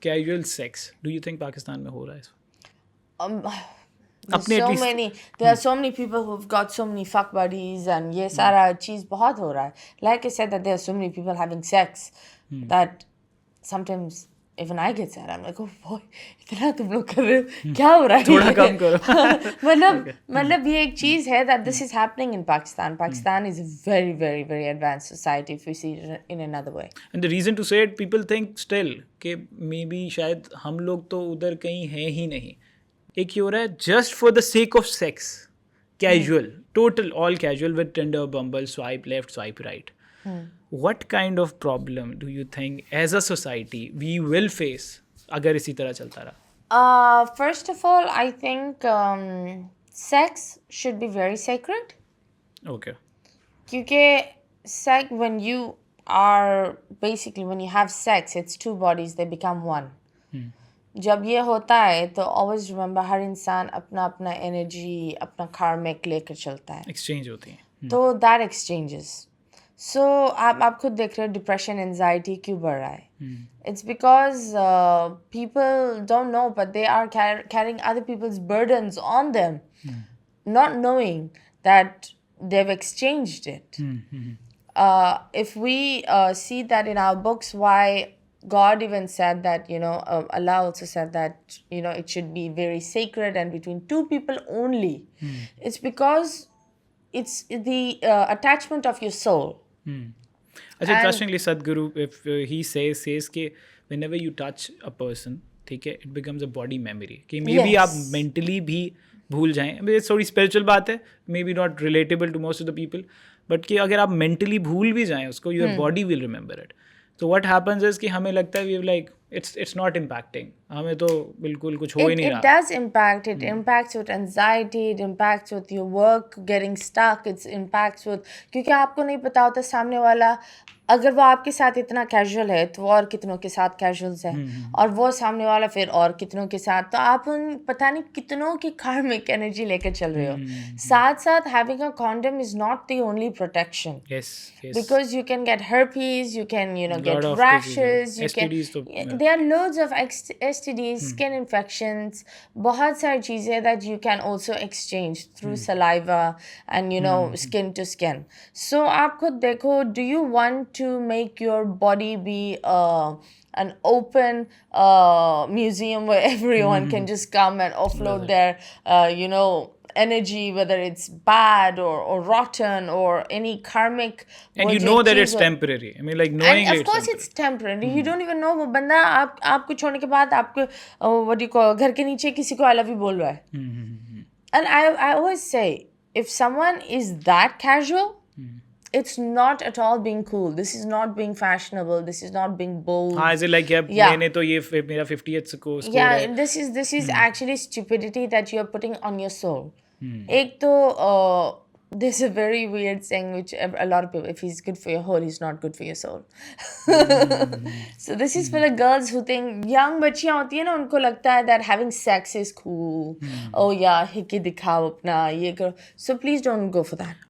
casual sex, do you think Pakistan में हो रहा है? There's अपने at so least many, there are so many people who've got so many fuck buddies and ये सारा चीज़ बहुत हो रहा है. Like I said that there are so many people having sex that sometimes even I get sad. I'm like, oh boy, इतना तुम लोग कर रहे हो, क्या हो रहा है? थोड़ा कम करो. मतलब ये एक चीज़ है that this is happening in Pakistan. Pakistan is a very, very, very advanced society if we see it in another way. And the reason to say it, people think still कि maybe शायद हम लोग तो उधर कहीं हैं ही नहीं. एक ये हो रहा है just for the sake of sex, casual, total all casual with Tinder, Bumble, swipe left, swipe right. What kind of problem do you think as a society we will face अगर इसी तरह चलता रहा? First of all, I think sex should be very sacred. Okay. क्योंकि sex, when you are basically, when you have sex, it's two bodies, they become one. जब ये होता है तो always remember हर इंसान अपना अपना energy, अपना karmic लेकर चलता है. Exchange होती हैं. तो that exchanges. So आप खुद देख रहे हो depression, anxiety क्यों बढ़ रहा है? It's because people don't know, but they are carrying other people's burdens on them, not knowing that they've exchanged it. If we see that in our books, why God even said that, Allah also said that, it should be very sacred and between two people only. It's because it's the attachment of your soul. Interestingly, Sadhguru, if he says कि whenever you touch a person, ठीक है, it becomes a body memory. कि maybe आप mentally भी भूल जाएं. ये थोड़ी spiritual बात है, maybe not relatable to most of the people, but कि अगर आप mentally भूल भी जाएं उसको, your body will remember it. So what happens is कि हमें लगता है we like it's not impacting. हमें तो बिल्कुल कुछ हो ही नहीं रहा. It does impact. It impacts with anxiety. It impacts with your work getting stuck. It impacts with, क्योंकि आपको नहीं पता होता सामने वाला अगर वो आपके साथ इतना कैजुअल है तो और कितनों के साथ कैजुअल्स है और वो सामने वाला फिर और कितनों के साथ, तो आप उन पता नहीं कितनों की कार्मिक एनर्जी लेकर चल रहे हो. साथ साथ having a condom is not the only protection. Yes. Because you can get herpes, you can get rashes, you can STDs there are loads of STDs, skin infections, बहुत सारी चीजें that you can also exchange through saliva and skin to skin. So आप खुद देखो, do you want to make your body be an open museum where everyone can just come and offload their energy, whether it's bad or rotten or any karmic, and you know that it's temporary. I mean, like knowing and of course it's temporary. You don't even know वो बंदा आपको छोड़ने के बाद आपको what do you call घर के नीचे किसी को I love you बोल रहा है. And I always say, if someone is that casual, it's not at all being cool. This is not being fashionable. This is not being bold. Is it like मैंने तो ये मेरा 50th को score yeah, है. this is actually stupidity that you're putting on your soul. एक तो there's a very weird saying which a lot of people, if he's good for your whole, he's not good for your soul. So this is for the girls who think, young बच्चियाँ होती है ना, उनको लगता है that having sex is cool. Oh yeah, Hickey दिखाओ अपना ये करो. So please don't go for that.